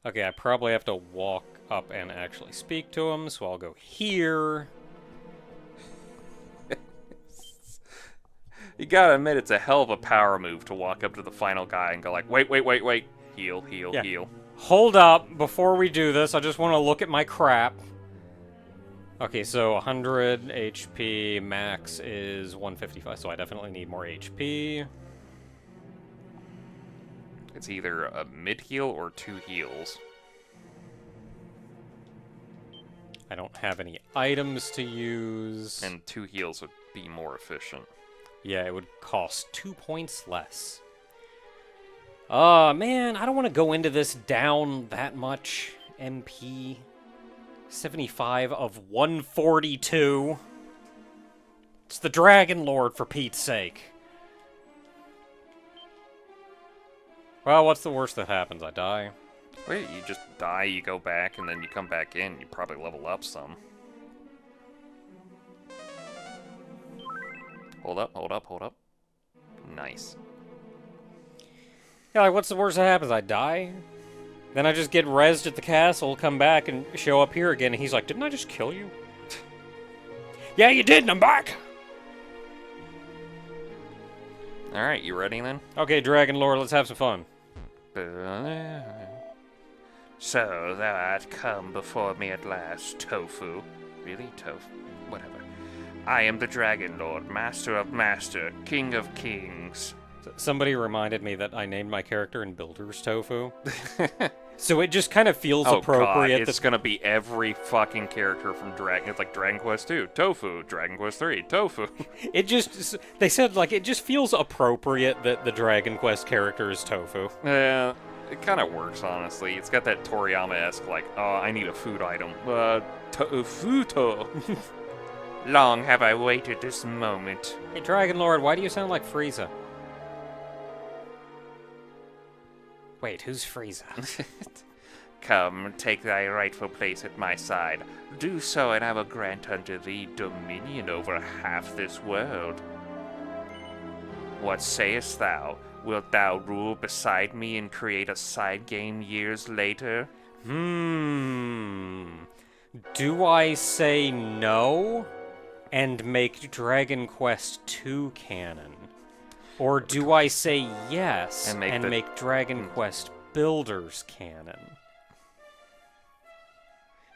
Okay, I probably have to walk up and actually speak to him, so I'll go here. You gotta admit, it's a hell of a power move to walk up to the final guy and go like, wait, wait, wait, wait. Heal, heal, Yeah. heal. Hold up, before we do this, I just want to look at my crap. Okay, so 100 HP, max is 155, so I definitely need more HP. It's either a mid-heal or 2 heals. I don't have any items to use. And 2 heals would be more efficient. Yeah, it would cost 2 points less. Man, I don't want to go into this down that much. MP. 75 of 142. It's the Dragon Lord, for Pete's sake. Well, what's the worst that happens? I die. Wait, you just die, you go back, and then you come back in. You probably level up some. Hold up, hold up, hold up. Nice. Yeah, like, what's the worst that happens? I die? Then I just get rezzed at the castle, come back, and show up here again, and he's like, didn't I just kill you? Yeah, you did, and I'm back! Alright, you ready then? Okay, Dragon Lord, let's have some fun. So, thou art come before me at last, Tofu. Really? Tofu? Whatever. I am the Dragon Lord, Master of Master, King of Kings. Somebody reminded me that I named my character in Builder's Tofu. So it just kind of feels appropriate. God, it's gonna be every fucking character from Dragon. It's like Dragon Quest 2, Tofu, Dragon Quest 3, Tofu. It just, they said, like, it just feels appropriate that the Dragon Quest character is Tofu. Yeah, it kind of works, honestly. It's got that Toriyama-esque, like, oh, I need a food item. Tofuto. Long have I waited this moment. Hey, Dragon Lord, why do you sound like Frieza? Wait, who's Frieza? Come, take thy rightful place at my side. Do so, and I will grant unto thee dominion over half this world. What sayest thou? Wilt thou rule beside me and create a side game years later? Do I say no and make Dragon Quest 2 canon? Or do I say yes and make Dragon Quest Builders canon?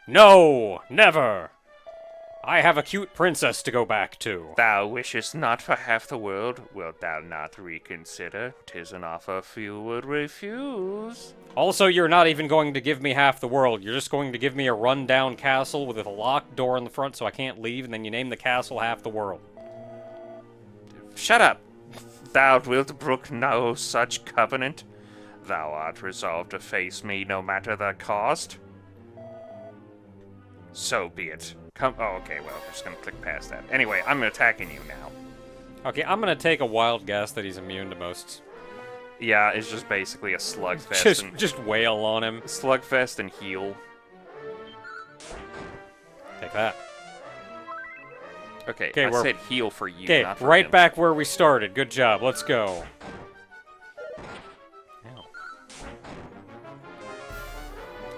No! Never! I have a cute princess to go back to. Thou wishest not for half the world? Wilt thou not reconsider? 'Tis an offer few would refuse. Also, you're not even going to give me half the world. You're just going to give me a rundown castle with a locked door in the front so I can't leave, and then you name the castle half the world. Shut up! Thou wilt brook no such covenant? Thou art resolved to face me no matter the cost? So be it. Come. Oh, okay, well, I'm just gonna click past that. Anyway, I'm attacking you now. Okay, I'm gonna take a wild guess that he's immune to most. Yeah, it's just basically a slugfest. Just wail on him. Slugfest and heal. Take that. Okay, I said heal for you, okay, not for right him. back where we started. Good job. Let's go. Ow.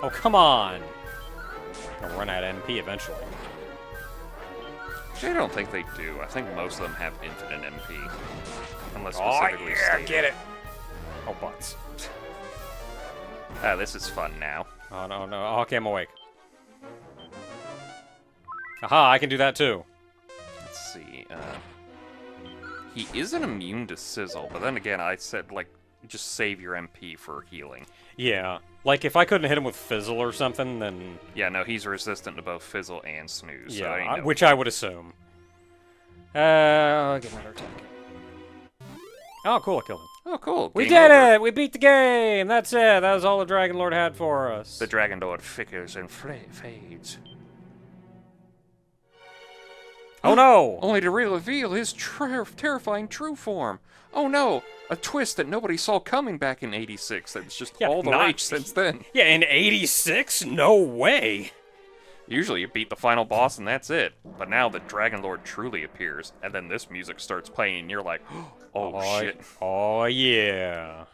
Oh, come on. I'll run out of MP eventually. Actually, I don't think they do. I think most of them have infinite MP. Unless Oh, specifically yeah, stated. get it. Oh, butts. Ah, this is fun now. Oh, no, no. Oh, okay, I'm awake. Aha, I can do that too. Let's see. He isn't immune to Sizzle, but then again, I said, like, just save your MP for healing. Yeah. Like, if I couldn't hit him with Fizzle or something, then... Yeah, no, he's resistant to both Fizzle and Snooze. Yeah, so which I would assume. I'll get another attack. Oh, cool, I killed him. Oh, cool. We Game did over. it! We beat the game! That's it! That was all the Dragon Lord had for us. The Dragon Lord flickers and fades. Oh no! Only to reveal his terrifying true form. Oh no! A twist that nobody saw coming back in '86. That's just all the rage since then. Yeah, in '86? No way! Usually you beat the final boss and that's it. But now the Dragon Lord truly appears, and then this music starts playing and you're like, oh shit. Oh yeah.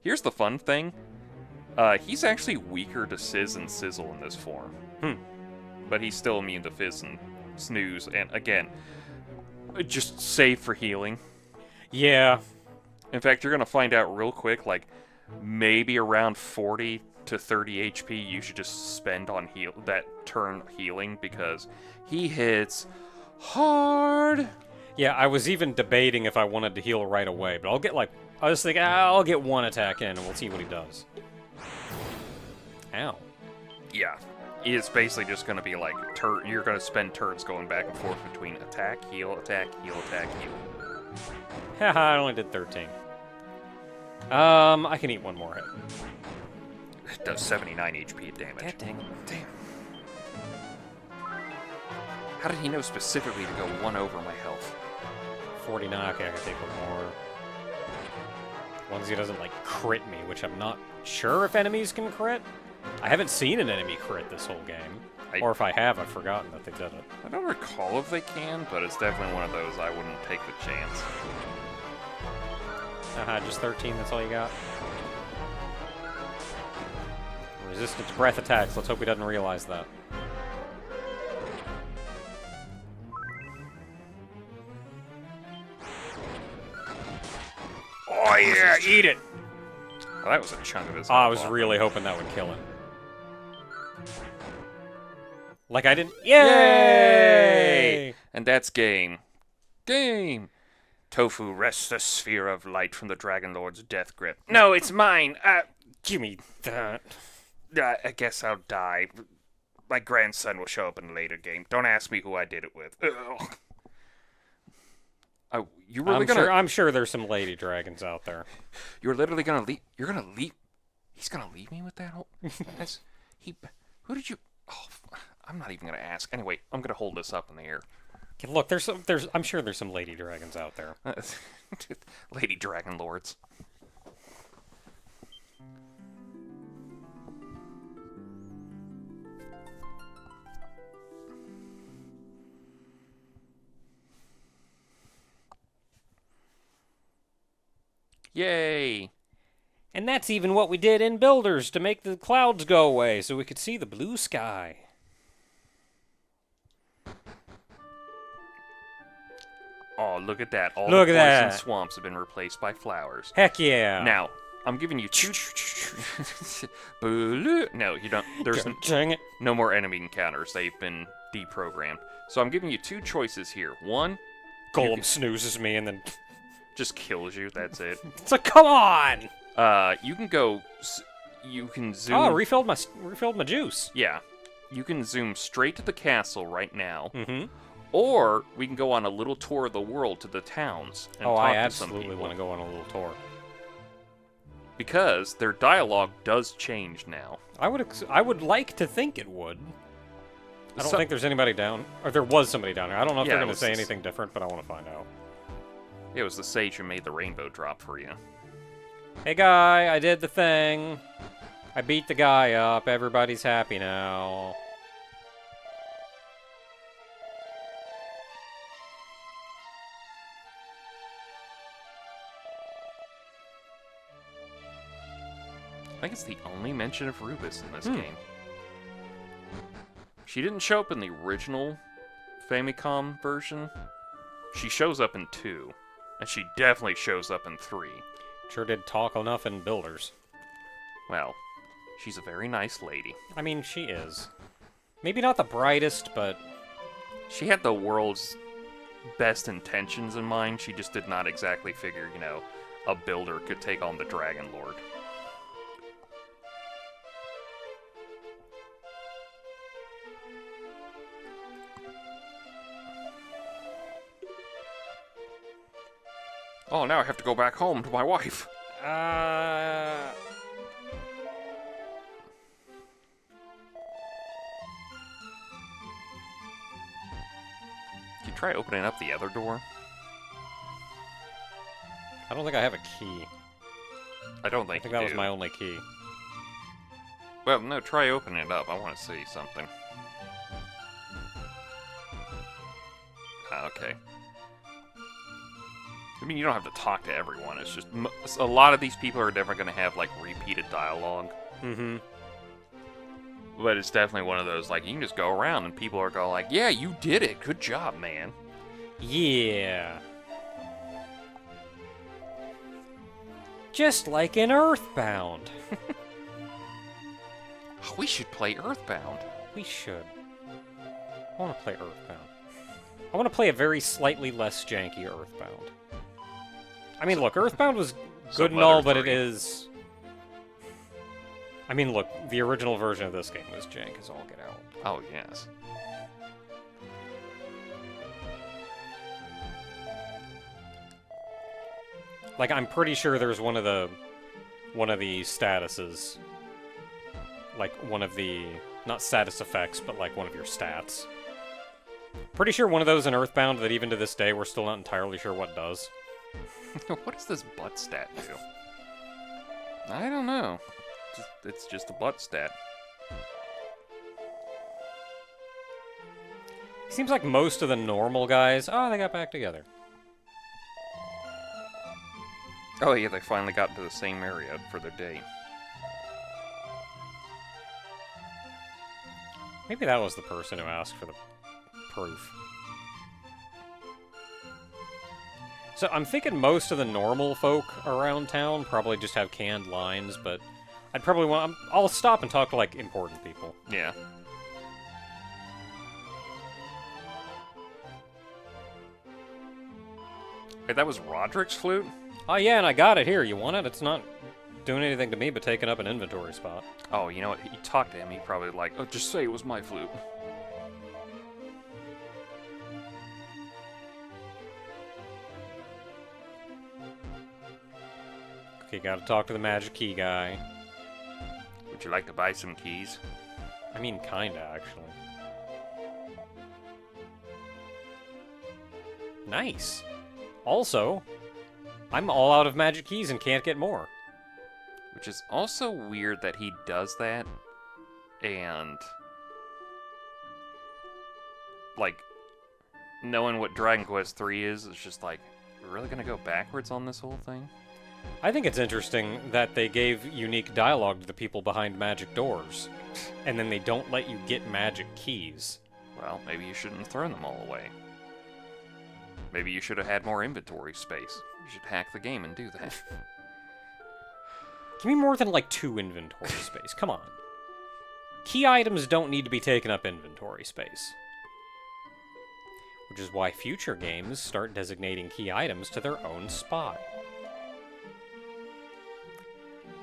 Here's the fun thing. He's actually weaker to Sizz and Sizzle in this form. But he's still immune to Fizz and Snooze, and again, just save for healing. Yeah. In fact, you're gonna find out real quick, like, maybe around 40 to 30 HP you should just spend on that turn healing, because he hits hard. Yeah, I was even debating if I wanted to heal right away, but I was thinking, I'll get one attack in and we'll see what he does. Ow. Yeah. It's basically just going to be like, you're going to spend turns going back and forth between attack, heal, attack, heal, attack, heal. Haha, I only did 13. I can eat one more hit. It does 79 HP damage. God dang. Damn. How did he know specifically to go 1 over my health? 49, okay, I can take one more. As long as he doesn't, like, crit me, which I'm not sure if enemies can crit. I haven't seen an enemy crit this whole game. Or if I have, I've forgotten that they did it. I don't recall if they can, but it's definitely one of those I wouldn't take the chance. Just 13, that's all you got? Resistant to breath attacks, let's hope he doesn't realize that. Oh yeah, eat it! Well, that was a chunk of his health. I was really hoping that would kill him. Like I didn't... Yay! And that's game. Game! Tofu wrests the sphere of light from the Dragon Lord's death grip. No, it's mine! Give me that. I guess I'll die. My grandson will show up in a later game. Don't ask me who I did it with. You really I'm sure there's some lady dragons out there. You're literally gonna leave... You're gonna leave... He's gonna leave me with that whole... Who did you... Oh, I'm not even gonna ask. Anyway, I'm gonna hold this up in the air. Okay, look, I'm sure there's some lady dragons out there. Lady Dragon Lords. Yay! And that's even what we did in Builders to make the clouds go away so we could see the blue sky. Oh, look at that. All the poison swamps have been replaced by flowers. Heck yeah. Now, I'm giving you two... No, you don't... There's Dang it. no more enemy encounters. They've been deprogrammed. So I'm giving you two choices here. One... Golem snoozes me and then... just kills you. That's it. It's like, come on! You can go... You can zoom... Oh, refilled my juice. Yeah. You can zoom straight to the castle right now. Mm-hmm. Or we can go on a little tour of the world to the towns and talk I to some absolutely people. want to go on a little tour. Because their dialogue does change now. I would like to think it would. I don't think there's anybody down... Or there was somebody down here. I don't know if they're going to say anything different, but I want to find out. It was the sage who made the rainbow drop for you. Hey, guy, I did the thing. I beat the guy up. Everybody's happy now. I think it's the only mention of Rubus in this game. She didn't show up in the original Famicom version. She shows up in 2. And she definitely shows up in 3. Sure did talk enough in Builders. Well, she's a very nice lady. I mean, she is. Maybe not the brightest, but... She had the world's best intentions in mind. She just did not exactly figure, you know, a builder could take on the Dragon Lord. Oh, now I have to go back home to my wife. Can you try opening up the other door? I don't think I have a key. I don't think I think that was my only key. Well, no, try opening it up. I want to see something. Okay. I mean, you don't have to talk to everyone. It's just a lot of these people are never going to have, like, repeated dialogue. Mm-hmm. But it's definitely one of those, like, you can just go around and people are going like, yeah, you did it. Good job, man. Yeah. Just like in Earthbound. Oh, we should play Earthbound. We should. I want to play Earthbound. I want to play a very slightly less janky Earthbound. I mean, look, Earthbound was good and all, but it is... I mean, look, the original version of this game was jank as all get out. Oh, yes. Like, I'm pretty sure there's one of the statuses. Like, one of the... Not status effects, but like one of your stats. Pretty sure one of those in Earthbound that even to this day we're still not entirely sure what does. What does this butt stat do? I don't know. It's just a butt stat. Seems like most of the normal guys... Oh, they got back together. Oh yeah, they finally got into the same area for their day. Maybe that was the person who asked for the proof. So I'm thinking most of the normal folk around town probably just have canned lines, but I'd probably want... I'll stop and talk to, like, important people. Yeah. Hey, that was Roderick's flute? Oh yeah, and I got it here. You want it? It's not doing anything to me but taking up an inventory spot. Oh, you know what? You talked to him, he probably like, oh, just say it was my flute. Okay, gotta talk to the magic key guy. Would you like to buy some keys? I mean, kinda, actually. Nice. Also, I'm all out of magic keys and can't get more. Which is also weird that he does that, and... like, knowing what Dragon Quest III is, it's just like, we're really gonna go backwards on this whole thing? I think it's interesting that they gave unique dialogue to the people behind magic doors, and then they don't let you get magic keys. Well, maybe you shouldn't have thrown them all away. Maybe you should have had more inventory space. You should hack the game and do that. Give me more than, like, 2 inventory space. Come on. Key items don't need to be taking up inventory space. Which is why future games start designating key items to their own spot.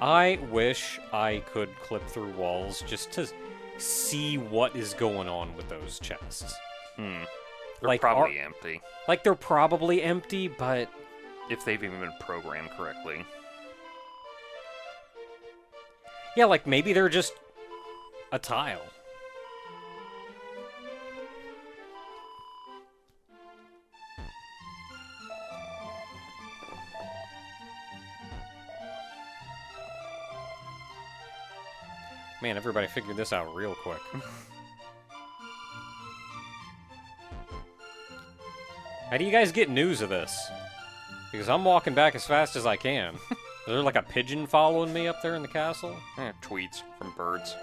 I wish I could clip through walls just to see what is going on with those chests. They're like, probably empty. Like, they're probably empty, but... if they've even been programmed correctly. Yeah, like, maybe they're just a tile. Man, everybody figured this out real quick. How do you guys get news of this? Because I'm walking back as fast as I can. Is there like a pigeon following me up there in the castle? Tweets from birds.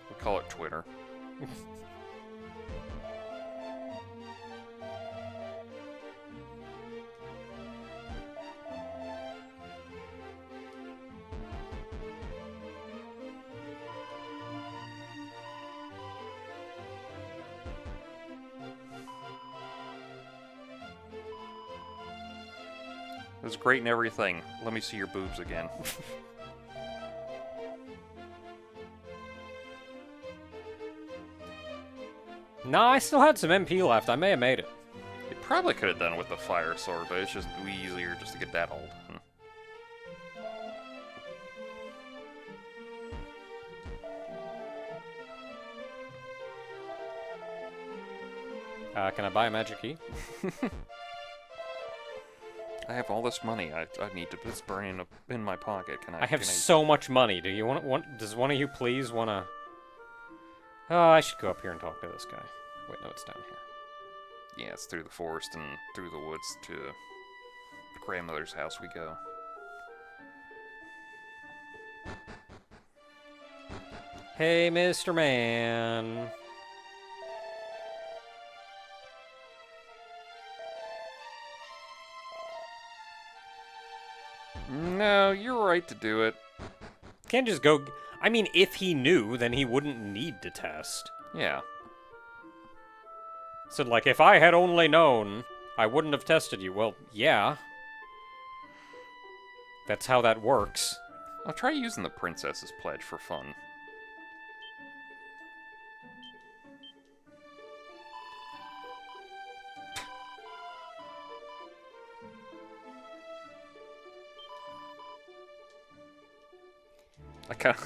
We call it Twitter. It was great and everything. Let me see your boobs again. Nah, I still had some MP left. I may have made it. You probably could have done it with the fire sword, but it's just easier just to get that old. Can I buy a magic key? I have all this money. I need to. It's burning in my pocket. Can I? I have so much money. Do you want? Does one of you please wanna? Oh, I should go up here and talk to this guy. Wait, no, it's down here. Yeah, it's through the forest and through the woods to the grandmother's house we go. Hey, Mr. Man. No, you're right to do it. Can't just go... I mean, if he knew, then he wouldn't need to test. Yeah. So, like, if I had only known, I wouldn't have tested you. Well, yeah. That's how that works. I'll try using the Princess's Pledge for fun.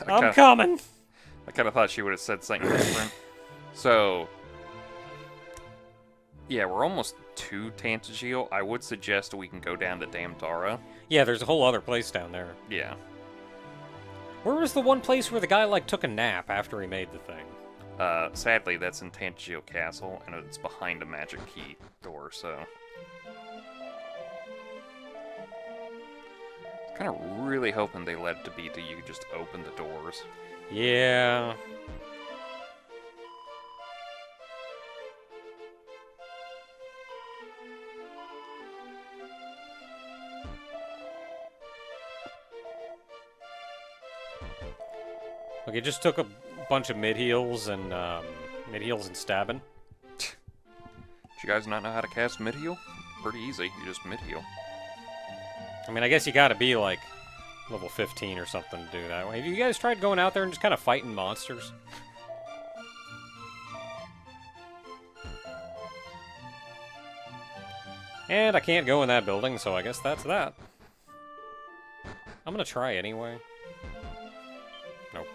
I'm coming! I kind of thought she would have said something different. So, yeah, we're almost to Tantegel. I would suggest we can go down to Damdara. Yeah, there's a whole other place down there. Yeah. Where was the one place where the guy, like, took a nap after he made the thing? Sadly, that's in Tantegel Castle, and it's behind a magic key door, so... Kind of really hoping they let it to be that you could just open the doors. Yeah. Okay, just took a bunch of mid-heals and stabbing. Do you guys not know how to cast mid-heal? Pretty easy, you just mid-heal. I mean, I guess you gotta be, like, level 15 or something to do that. Have you guys tried going out there and just kind of fighting monsters? And I can't go in that building, so I guess that's that. I'm gonna try anyway. Nope.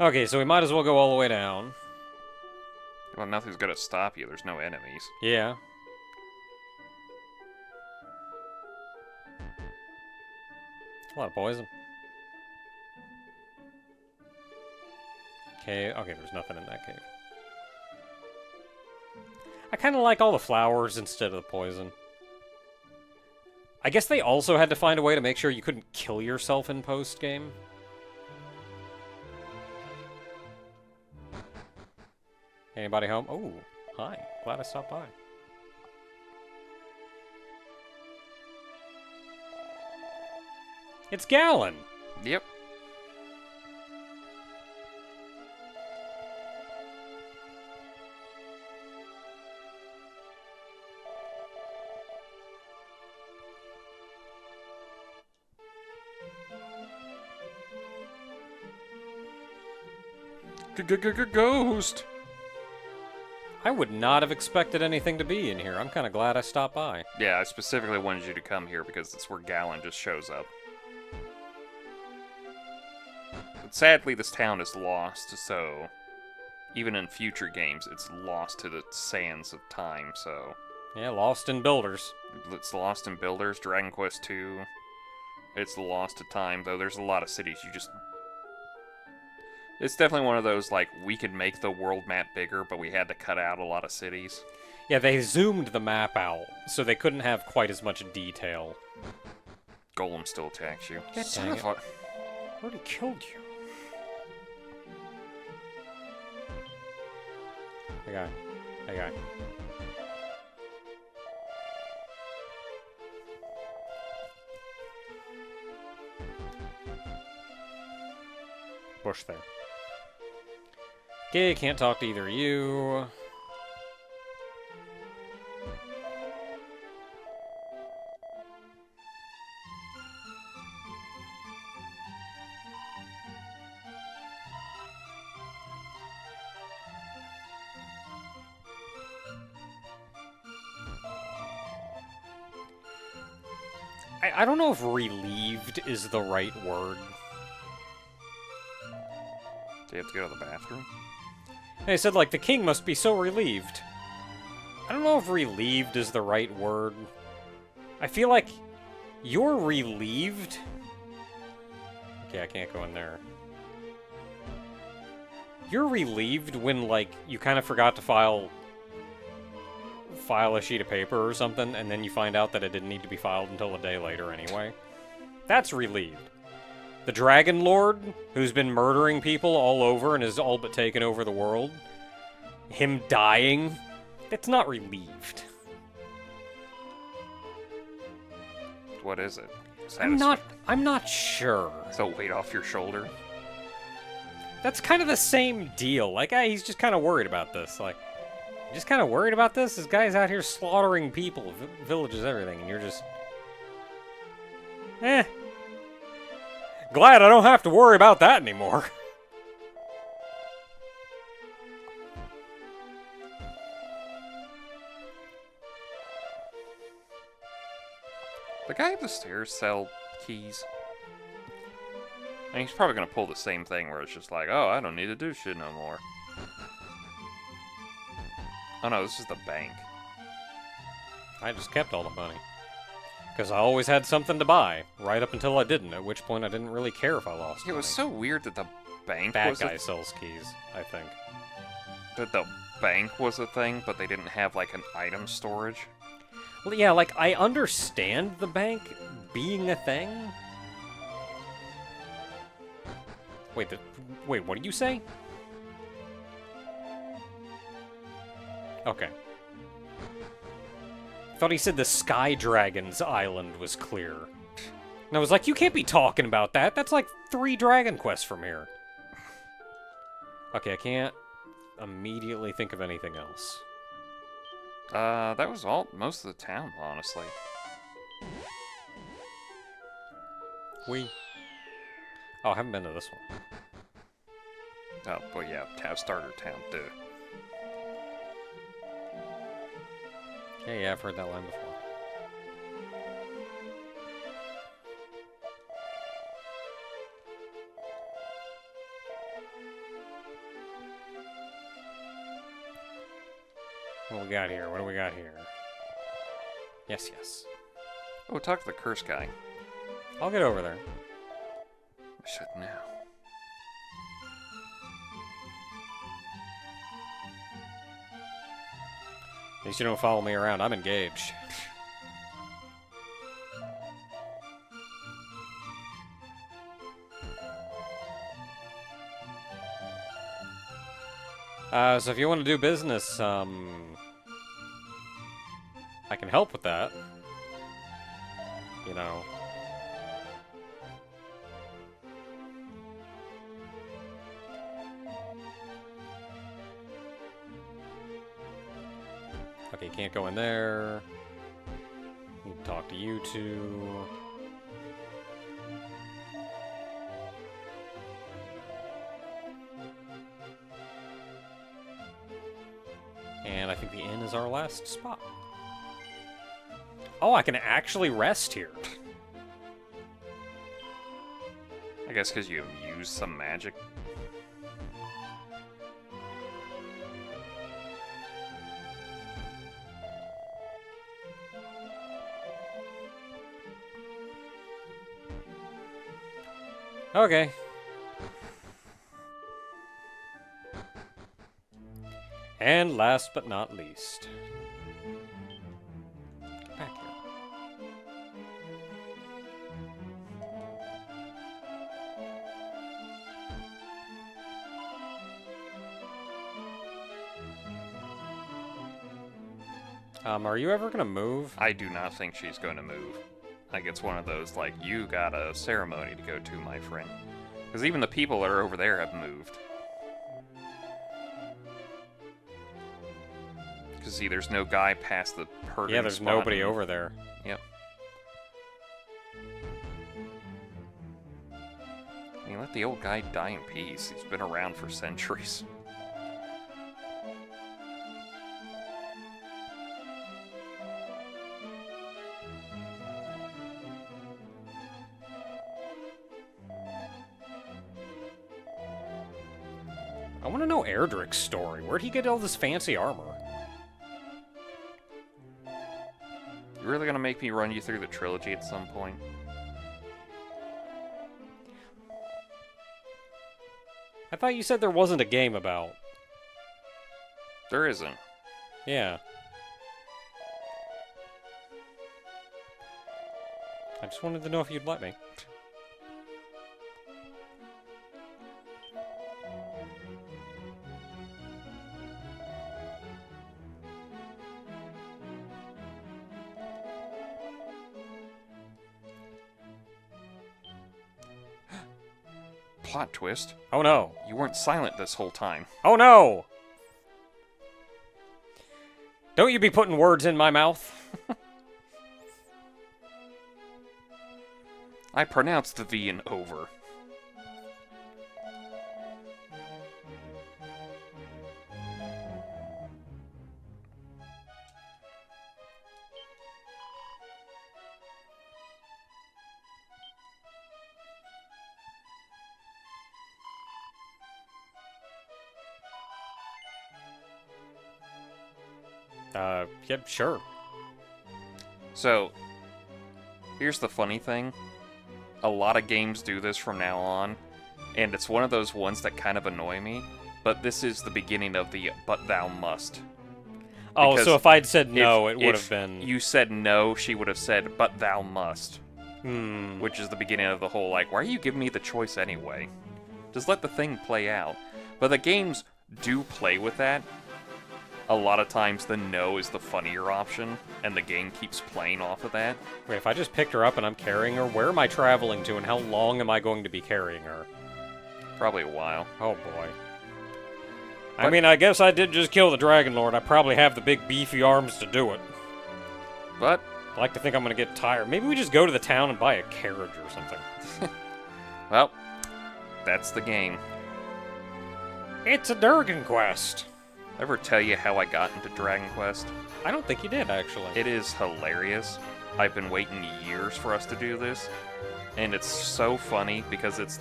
Okay, so we might as well go all the way down. Well, nothing's gonna stop you. There's no enemies. Yeah. A lot of poison. Okay, there's nothing in that cave. I kind of like all the flowers instead of the poison. I guess they also had to find a way to make sure you couldn't kill yourself in post-game. Anybody home? Oh, hi. Glad I stopped by. It's Gallon! Yep. Ghost! I would not have expected anything to be in here. I'm kind of glad I stopped by. Yeah, I specifically wanted you to come here because that's where Gallon just shows up. But sadly, this town is lost, so even in future games, it's lost to the sands of time, so... Yeah, lost in builders. It's lost in builders, Dragon Quest II. It's lost to time, though there's a lot of cities you just... It's definitely one of those, like, we could make the world map bigger, but we had to cut out a lot of cities. Yeah, they zoomed the map out, so they couldn't have quite as much detail. Golem still attacks you. God dang it. Already killed you. Hey guy. Bush there. Okay, can't talk to either of you. I don't know if relieved is the right word. Do you have to go to the bathroom? They said, like, the king must be so relieved. I don't know if relieved is the right word. I feel like you're relieved. Okay, I can't go in there. You're relieved when, like, you kind of forgot to file file a sheet of paper or something, and then you find out that it didn't need to be filed until a day later anyway. That's relieved. The Dragon Lord, who's been murdering people all over and has all but taken over the world, him dying, that's not relieved. What is it? I'm not sure. It's a weight off your shoulder. That's kind of the same deal. Like, he's just kind of worried about this. Like, just kind of worried about this? This guy's out here slaughtering people, villages, everything, and you're just... Glad I don't have to worry about that anymore. The guy at the stairs sell keys. And he's probably gonna pull the same thing where it's just like, oh, I don't need to do shit no more. Oh no, this is the bank. I just kept all the money. Because I always had something to buy, right up until I didn't, at which point I didn't really care if I lost money. It was so weird that the bank Bad was guy sells keys, I think. That the bank was a thing, but they didn't have, like, an item storage. Well, yeah, like, I understand the bank being a thing. Wait, what did you say? Okay. Thought he said the Sky Dragon's island was clear. And I was like, you can't be talking about that. That's like 3 Dragon Quests from here. Okay, I can't immediately think of anything else. That was most of the town, honestly. Oh, I haven't been to this one. Oh, but yeah, Starter Town, duh. Yeah, I've heard that line before. What we got here? What do we got here? Yes. Oh, talk to the curse guy. I'll get over there. I should now. At least you don't follow me around. I'm engaged. So if you want to do business, I can help with that. You know. Okay, you can't go in there. Need to talk to you two. And I think the inn is our last spot. Oh, I can actually rest here. I guess because you used some magic. Okay. And last but not least. Get back here. Are you ever gonna move? I do not think she's going to move. Like, it's one of those, like, you got a ceremony to go to, my friend. Because even the people that are over there have moved. Because, see, there's no guy past the Pergamon. Yeah, there's nobody over there. Yep. I mean, let the old guy die in peace. He's been around for centuries. I want to know Erdrick's story. Where'd he get all this fancy armor? You really gonna make me run you through the trilogy at some point? I thought you said there wasn't a game about. There isn't. Yeah. I just wanted to know if you'd let me. Plot twist. Oh no. You weren't silent this whole time. Oh no! Don't you be putting words in my mouth. I pronounced the V in over. Yep, sure. So, here's the funny thing. A lot of games do this from now on, and it's one of those ones that kind of annoy me, but this is the beginning of the "but thou must." Oh, Because so if I'd said no, if- it would if have been... you said no, she would have said, "but thou must." Hmm. Which is the beginning of the whole, like, why are you giving me the choice anyway? Just let the thing play out. But the games do play with that. A lot of times the no is the funnier option, and the game keeps playing off of that. Wait, if I just picked her up and I'm carrying her, where am I traveling to and how long am I going to be carrying her? Probably a while. Oh boy. I But- mean, I guess I did just kill the Dragon Lord. I probably have the big beefy arms to do it. But, I like to think I'm gonna get tired. Maybe we just go to the town and buy a carriage or something. well, that's the game. It's a Durgan quest. Ever tell you how I got into Dragon Quest? I don't think you did, actually. It is hilarious. I've been waiting years for us to do this, and it's so funny because it's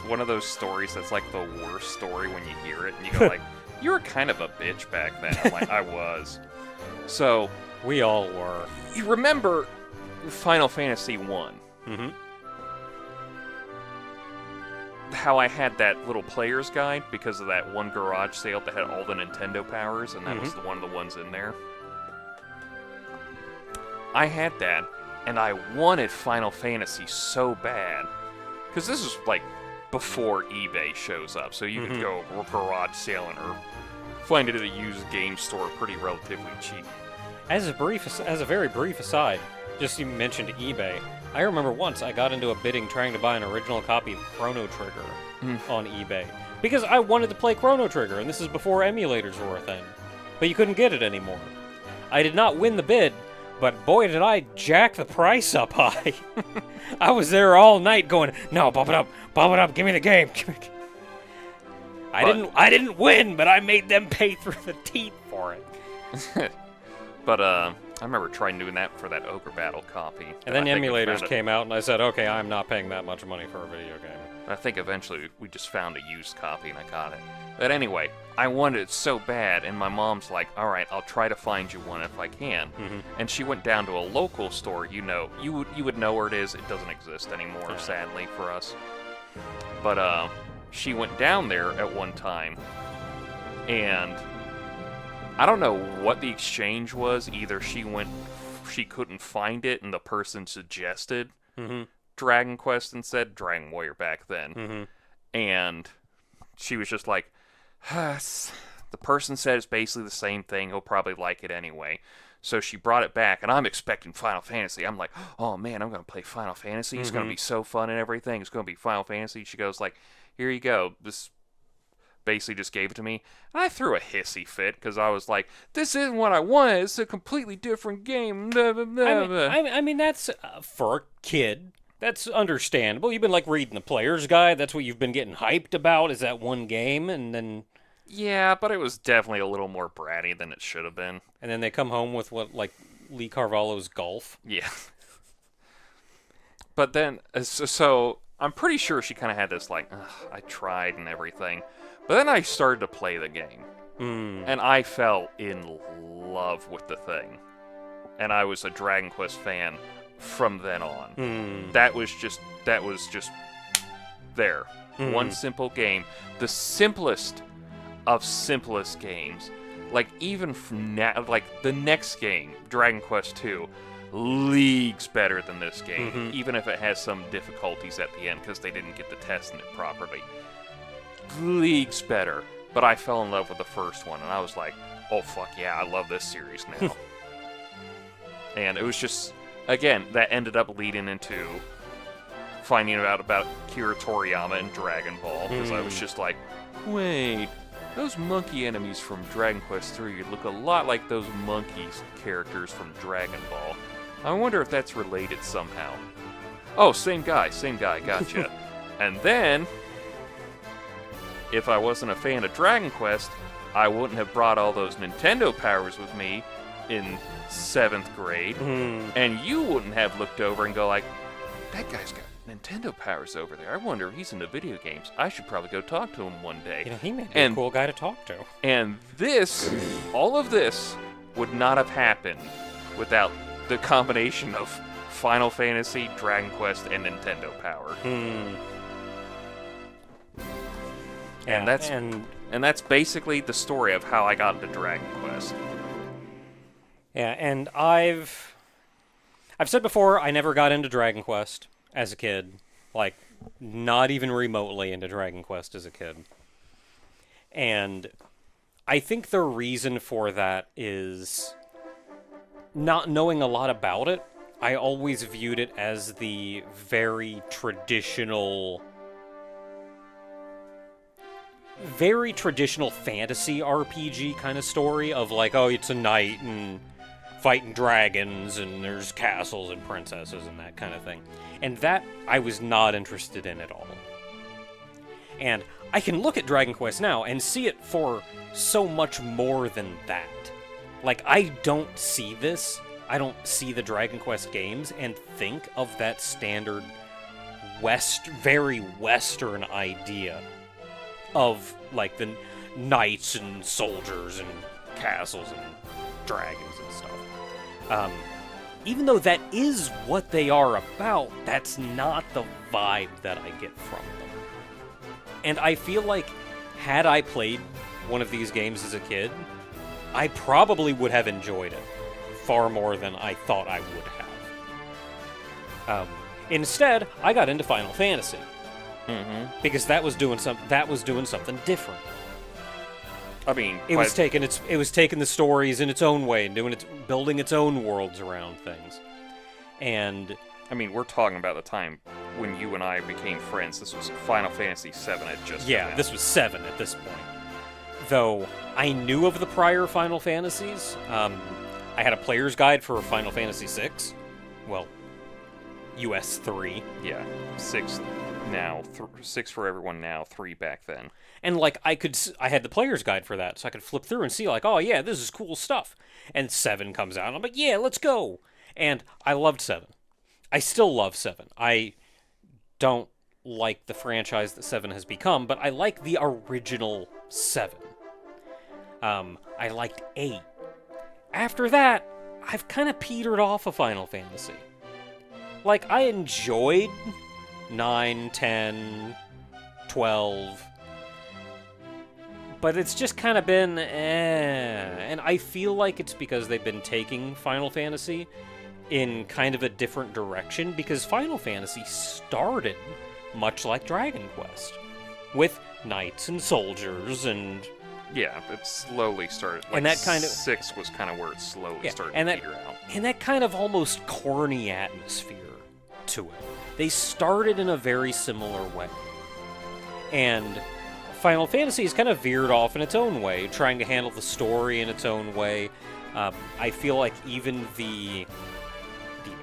one of those stories that's like the worst story when you hear it, and you go like, "You were kind of a bitch back then." I'm like, I was. So We all were. you remember Final Fantasy 1? Mm-hmm. How I had that little player's guide because of that one garage sale that had all the Nintendo powers, and that was one of the ones in there. I had that, and I wanted Final Fantasy so bad. Because this is, like, before eBay shows up, so you could go garage sailing or find it at a used game store pretty relatively cheap. As a very brief aside, just you mentioned eBay. I remember once I got into a bidding trying to buy an original copy of Chrono Trigger on eBay because I wanted to play Chrono Trigger, and this is before emulators were a thing. But you couldn't get it anymore. I did not win the bid, but boy did I jack the price up high. I was there all night going, "No, bump it up, give me the game." I didn't win, but I made them pay through the teeth for it. But, I remember trying doing that for that Ogre Battle copy. And then I think we emulators found it- came out, and I said, okay, I'm not paying that much money for a video game. I think eventually we just found a used copy and I got it. But anyway, I wanted it so bad, and my mom's like, "All right, I'll try to find you one if I can." And she went down to a local store. You know, you would know where it is. It doesn't exist anymore, sadly for us. But she went down there at one time, and I don't know what the exchange was. Either she couldn't find it, and the person suggested Dragon Quest instead, Dragon Warrior back then. And she was just like, the person said it's basically the same thing, he'll probably like it anyway. So she brought it back, and I'm expecting Final Fantasy. I'm like, oh man, I'm going to play Final Fantasy. It's going to be so fun and everything. It's going to be Final Fantasy. She goes like, here you go. This basically just gave it to me. And I threw a hissy fit, because I was like, this isn't what I wanted. It's a completely different game. Blah, blah, blah, blah. I mean that's, for a kid, that's understandable. You've been, like, reading the player's guide. That's what you've been getting hyped about, is that one game, and then... Yeah, but it was definitely a little more bratty than it should have been. And then they come home with, what, like, Lee Carvalho's Golf? Yeah. But then, so I'm pretty sure she kind of had this, like, I tried and everything. But then I started to play the game. And I fell in love with the thing. And I was a Dragon Quest fan from then on. That was just there. One simple game. The simplest of simplest games. Like, even from now, like, the next game, Dragon Quest II, leagues better than this game, even if it has some difficulties at the end because they didn't get to test it properly. Leagues better. But I fell in love with the first one, and I was like, oh, fuck yeah, I love this series now. And it was just, again, that ended up leading into finding out about Kira Toriyama and Dragon Ball, because I was just like, wait, those monkey enemies from Dragon Quest III look a lot like those monkeys characters from Dragon Ball. I wonder if that's related somehow. Oh, same guy, gotcha. And then, if I wasn't a fan of Dragon Quest, I wouldn't have brought all those Nintendo powers with me in 7th grade, and you wouldn't have looked over and go like, that guy's got Nintendo powers over there. I wonder if he's into video games. I should probably go talk to him one day. You know, he may be a cool guy to talk to. And this, all of this, would not have happened without the combination of Final Fantasy, Dragon Quest, and Nintendo power. And that's basically the story of how I got into Dragon Quest. Yeah, and I've said before, I never got into Dragon Quest as a kid. Like, not even remotely into Dragon Quest as a kid. And I think the reason for that is not knowing a lot about it. I always viewed it as the very traditional fantasy RPG kind of story of like, oh, it's a knight and fighting dragons and there's castles and princesses and that kind of thing. And that I was not interested in at all. And I can look at Dragon Quest now and see it for so much more than that. Like, I don't see this. I don't see the Dragon Quest games and think of that standard very Western idea of, like, the knights and soldiers and castles and dragons and stuff. Even though that is what they are about, that's not the vibe that I get from them. And I feel like, had I played one of these games as a kid, I probably would have enjoyed it far more than I thought I would have. Instead, I got into Final Fantasy. Because that was doing something different. I mean, it was taking the stories in its own way and building its own worlds around things. And I mean, we're talking about the time when you and I became friends. This was Final Fantasy VII had just come out. This was 7 at this point. Though I knew of the prior Final Fantasies. I had a player's guide for Final Fantasy VI. Well, US 3. Yeah, 6 now, 6 for everyone now, 3 back then. And, like, I had the player's guide for that, so I could flip through and see, like, oh, yeah, this is cool stuff. And 7 comes out, and I'm like, yeah, let's go. And I loved 7. I still love 7. I don't like the franchise that 7 has become, but I like the original 7. I liked 8. After that, I've kind of petered off of Final Fantasy. Like, I enjoyed 9, 10, 12... but it's just kind of been, And I feel like it's because they've been taking Final Fantasy in kind of a different direction, because Final Fantasy started much like Dragon Quest, with knights and soldiers and... Yeah, it slowly started. Like, and that kind of 6 was kind of where it slowly started to peter out. And that kind of almost corny atmosphere to it. They started in a very similar way. And Final Fantasy has kind of veered off in its own way, trying to handle the story in its own way. I feel like even the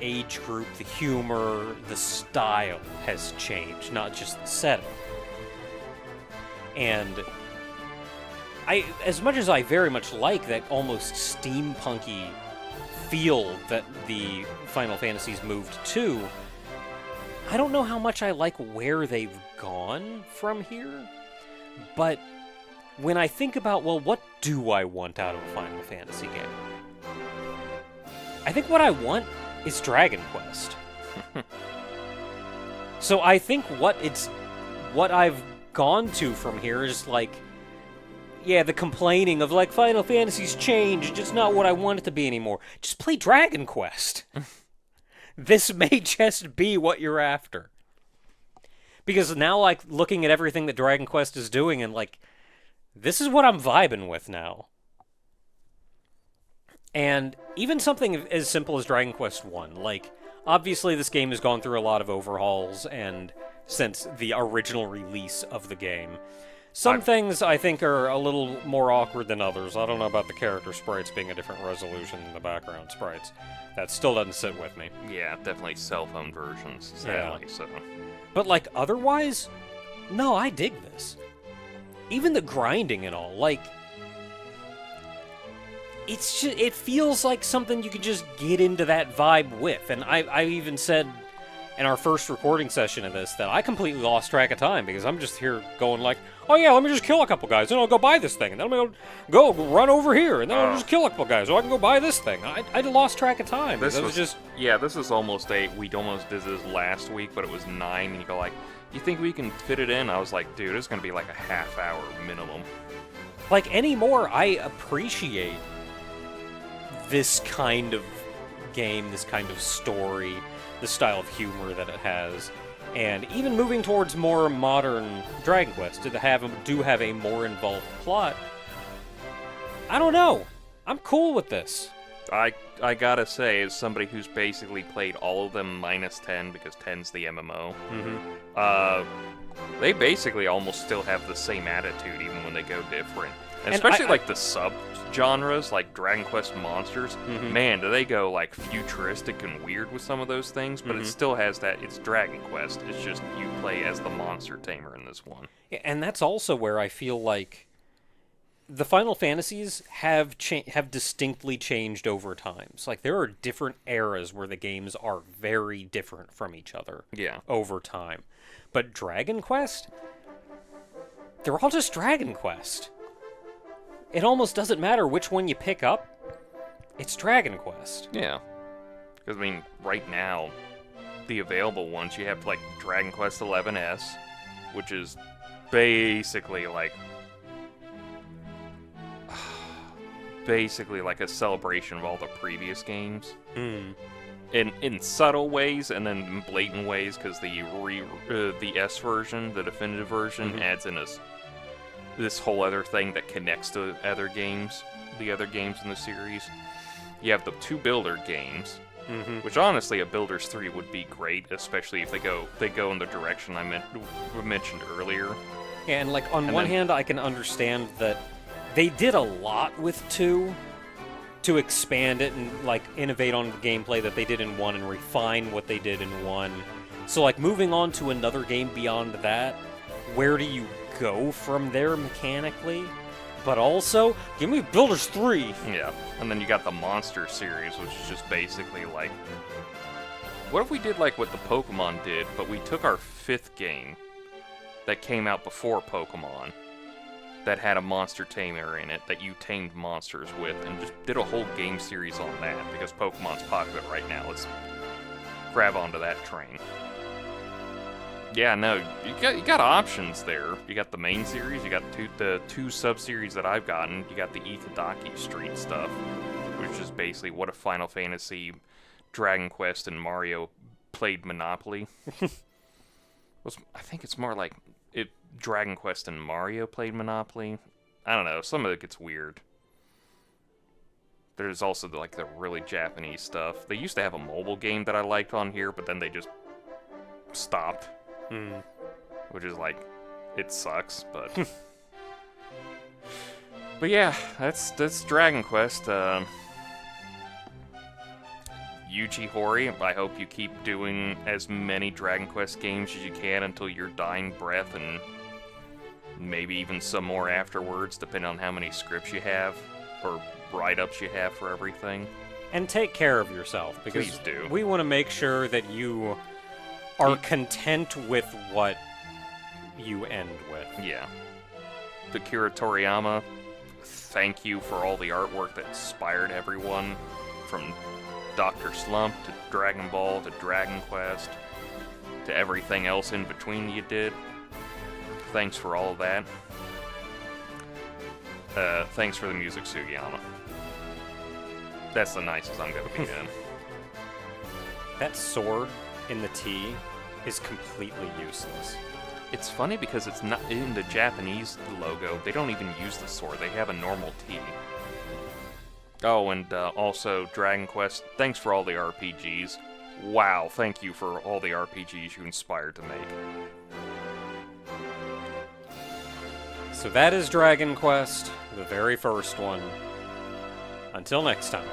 age group, the humor, the style has changed, not just the setting. And as much as I very much like that almost steampunky feel that the Final Fantasies moved to, I don't know how much I like where they've gone from here. But when I think about, well, what do I want out of a Final Fantasy game? I think what I want is Dragon Quest. So I think what I've gone to from here is like, yeah, the complaining of like, Final Fantasy's changed, it's not what I want it to be anymore. Just play Dragon Quest. this may just be what you're after. Because now, like, looking at everything that Dragon Quest is doing, and, like, this is what I'm vibing with now. And even something as simple as Dragon Quest 1, like, obviously this game has gone through a lot of overhauls, and since the original release of the game. Some things I think are a little more awkward than others. I don't know about the character sprites being a different resolution than the background sprites. That still doesn't sit with me. Yeah, definitely cell phone versions, sadly, so... But, like, otherwise, no, I dig this. Even the grinding and all, like... It's just, it feels like something you could just get into that vibe with. And I even said in our first recording session of this that I completely lost track of time because I'm just here going like, oh yeah, let me just kill a couple guys, then I'll go buy this thing, and then I'll go run over here, and then I'll just kill a couple guys so I can go buy this thing. I lost track of time. This was just... Yeah, this is almost we almost did this last week, but it was 9, and you go like, you think we can fit it in? I was like, dude, it's going to be like a half hour minimum. Like, anymore, I appreciate this kind of game, this kind of story, the style of humor that it has, and even moving towards more modern Dragon Quest do have a more involved plot. I don't know. I'm cool with this. I gotta say, as somebody who's basically played all of them minus 10, because 10's the MMO, they basically almost still have the same attitude even when they go different. And especially like the sub-genres, like Dragon Quest Monsters, man, do they go like futuristic and weird with some of those things, but it still has that, it's Dragon Quest, it's just you play as the monster tamer in this one. And that's also where I feel like the Final Fantasies have distinctly changed over time. So, like, there are different eras where the games are very different from each other over time. But Dragon Quest, they're all just Dragon Quest. It almost doesn't matter which one you pick up. It's Dragon Quest. Yeah. Because, I mean, right now, the available ones, you have, like, Dragon Quest XI's, which is basically like a celebration of all the previous games. In subtle ways and then in blatant ways, because the S version, the definitive version, adds in this whole other thing that connects to the other games in the series. You have the 2 Builder games, which honestly a Builders 3 would be great, especially if they go in the direction I mentioned earlier. Yeah, and like on one hand, I can understand that they did a lot with 2 to expand it and like innovate on the gameplay that they did in 1 and refine what they did in 1. So like moving on to another game beyond that, where do you go from there mechanically? But also, give me Builders 3! Yeah, and then you got the Monster series, which is just basically like... What if we did like what the Pokemon did, but we took our 5th game that came out before Pokemon, that had a monster tamer in it, that you tamed monsters with, and just did a whole game series on that, because Pokemon's popular right now. Let's grab onto that train. Yeah, no, you got options there. You got the main series, you got the two sub-series that I've gotten, you got the Itadaki Street stuff, which is basically what if Final Fantasy, Dragon Quest, and Mario played Monopoly. I think it's more like if Dragon Quest and Mario played Monopoly. I don't know, some of it gets weird. There's also the really Japanese stuff. They used to have a mobile game that I liked on here, but then they just stopped. Which is it sucks, but... But yeah, that's Dragon Quest. Yuji Horii, I hope you keep doing as many Dragon Quest games as you can until your dying breath, and maybe even some more afterwards, depending on how many scripts you have, or write-ups you have for everything. And take care of yourself, because please do. We want to make sure that you are content with what you end with. Yeah. Akira Toriyama, thank you for all the artwork that inspired everyone, from Dr. Slump to Dragon Ball to Dragon Quest to everything else in between you did. Thanks for all of that. Thanks for the music, Sugiyama. That's the nicest I'm gonna be in. That sword in the T is completely useless. It's funny because it's not in the Japanese logo. They don't even use the sword. They have a normal T. Oh, and also Dragon Quest, thanks for all the RPGs. Wow, thank you for all the RPGs you inspired to make. So that is Dragon Quest, the very first one. Until next time.